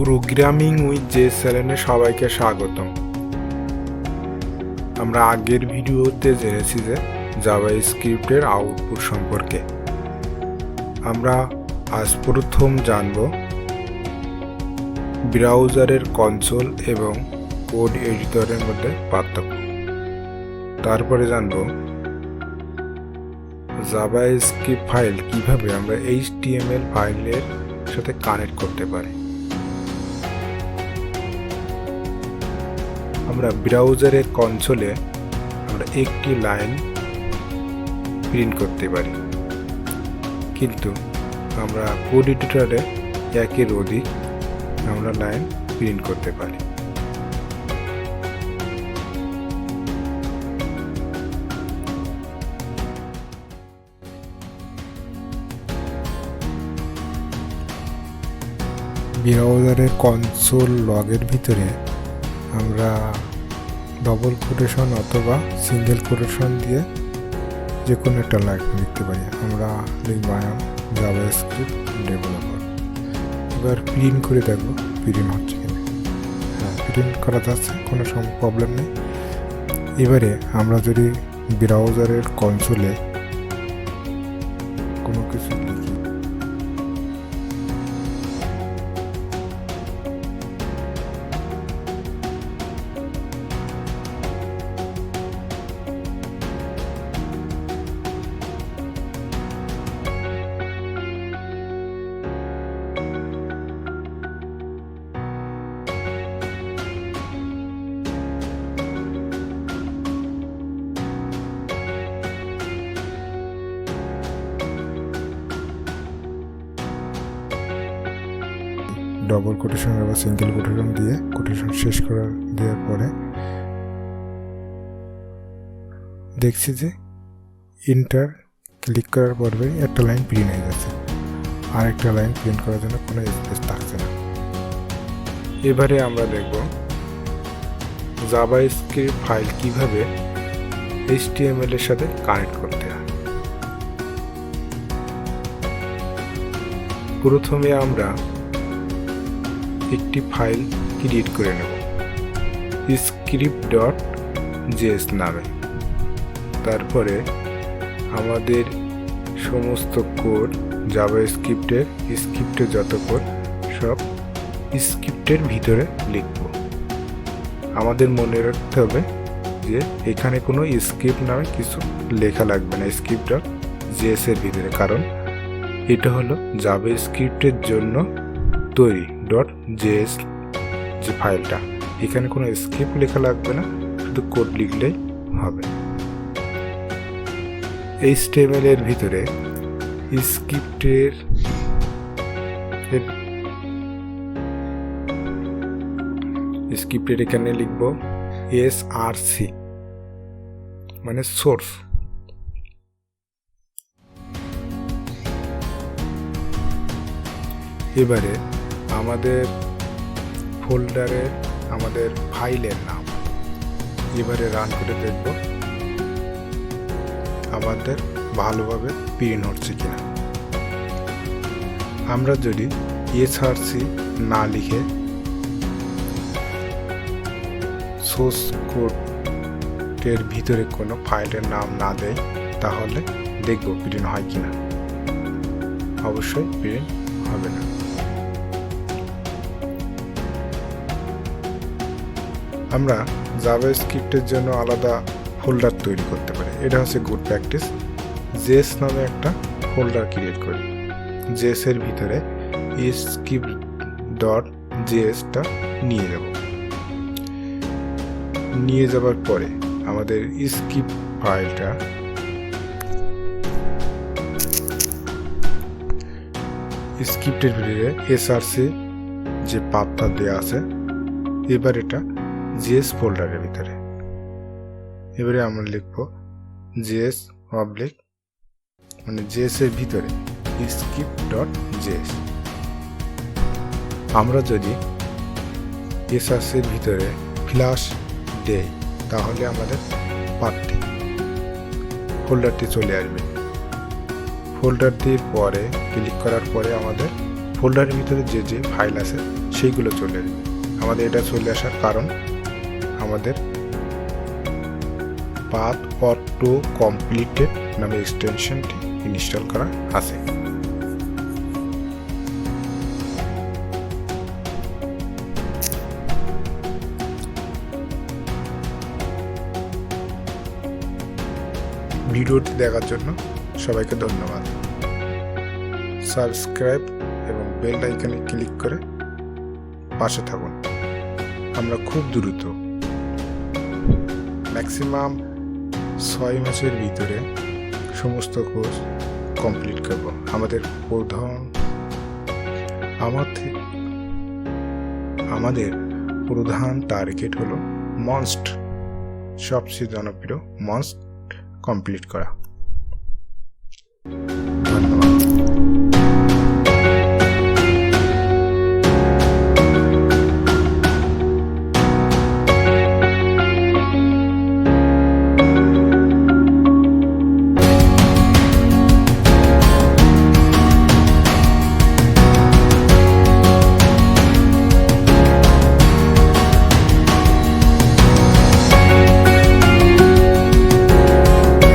Programming with JS চ্যানেলে সবাইকে স্বাগতম। আমরা আগের ভিডিওতে জেনেছি যে জাভাস্ক্রিপ্টের আউটপুট সম্পর্কে। আমরা আজ প্রথম জানব ব্রাউজারের কনসোল এবং কোড এডিটরের মধ্যে পার্থক্য। তারপরে জানব জাভাস্ক্রিপ্ট ফাইল কিভাবে আমরা HTML ফাইলের সাথে কানেক্ট করতে পারি। আমরা ব্রাউজারের কনসোলে আমরা একটি লাইন প্রিন্ট করতে পারি, কিন্তু আমরা কোড এডিটরে একের অধিক আমরা লাইন প্রিন্ট করতে পারি। ব্রাউজারের কনসোল লগের ভিতরে আমরা ডবল কোটেশন অথবা সিঙ্গেল কোটেশন দিয়ে যে কোনো একটা লাইন লিখতে পারি। আমরা লিখব আই এম জাভাস্ক্রিপ্ট ডেভেলপার। এবার প্রিন্ট করে দেখবো প্রিন্ট হচ্ছে কিনা। হ্যাঁ, প্রিন্ট করা যাচ্ছে, কোনো প্রবলেম নেই। এবারে আমরা যদি ব্রাউজারের কনসোলে কোনো কিছু লিখি, ডবল কোটেশন বা সিঙ্গেল কোটেশন দিয়ে কোটেশন শেষ দেওয়ার পরে দেখছি যে ইন্টার ক্লিক করার পরে একটা লাইন প্রিন্ট হয়ে গেছে, আর একটা লাইন প্রিন্ট করার জন্য কোনো স্পেস থাকছে না। এবারে আমরা দেখব জাভাস্ক্রিপ্ট ফাইল কিভাবে HTML এর সাথে কানেক্ট করতে হয়। প্রথমে আমরা একটি ফাইল ক্রিয়েট করে নেব script.js নামে। তারপরে আমাদের সমস্ত কোড স্ক্রিপ্টের যত কোড সব স্ক্রিপ্টের ভিতরে লিখব। আমাদের মনে রাখতে হবে যে এখানে কোনো স্ক্রিপ্ট নামে কিছু লেখা লাগবে না script.js এর ভিতরে, কারণ এটা হলো জাভাস্ক্রিপ্টের জন্য তৈরি .js যে ফাইলটা, এখানে কোনো স্ক্রিপ্ট লেখা লাগবে না, শুধু কোড লিখলেই হবে। HTML এর ভিতরে স্ক্রিপ্টের এখানে লিখব src মানে সোর্স। এবারে আমাদের ফোল্ডারে আমাদের ফাইলের নাম এবারে রান করে দেখব আমাদের ভালোভাবে প্রিন্ট হচ্ছে কিনা। আমরা যদি src না লিখে সোর্স কোডের ভিতরে কোনো ফাইলের নাম না দেয়, তাহলে দেখব প্রিন্ট হয় কিনা। অবশ্যই প্রিন্ট হবে না। আমরা জাভাস্ক্রিপ্টের জন্য আলাদা ফোল্ডার তৈরি করতে পারি। এটা হচ্ছে গুড প্র্যাকটিস। জেএস নামে একটা ফোল্ডার ক্রিয়েট করি। জেএস এর ভিতরে script.js-টা নিয়ে যাব। নিয়ে যাবার পরে আমাদের স্ক্রিপ্ট ফাইলটা স্ক্রিপ্টের ভিতরে src যে পাথটা দেওয়া আছে, এবার এটা জেএস ফোল্ডারের ভিতরে। এবারে আমরা লিখব জেএস পাবলিক মানে জেএস এর ভিতরে script.js। আমরা যদি src এর ভিতরে ফ্ল্যাশ দেই, তাহলে আমাদের পাথটি ফোল্ডারটি চলে আসবে। ফোল্ডারটির পরে ক্লিক করার পরে আমাদের ফোল্ডারের ভিতরে যে যে ফাইল আছে সেইগুলো চলে আসবে। আমাদের এটা চলে আসার কারণ আমাদের পাথ অটো কমপ্লিটেড নামে এক্সটেনশনটি ইনস্টল করা আছে। ভিডিওটি দেখার জন্য সবাইকে ধন্যবাদ। সাবস্ক্রাইব এবং বেল আইকনে ক্লিক করে পাশে থাকুন। আমরা খুব দ্রুত ম্যাক্সিমাম 6 মাসের ভিতরে সমস্ত কোর্স কমপ্লিট করব। আমাদের প্রধান টার্গেট হলো মনস্ট, সবচেয়ে জনপ্রিয় মনস্ট কমপ্লিট করা।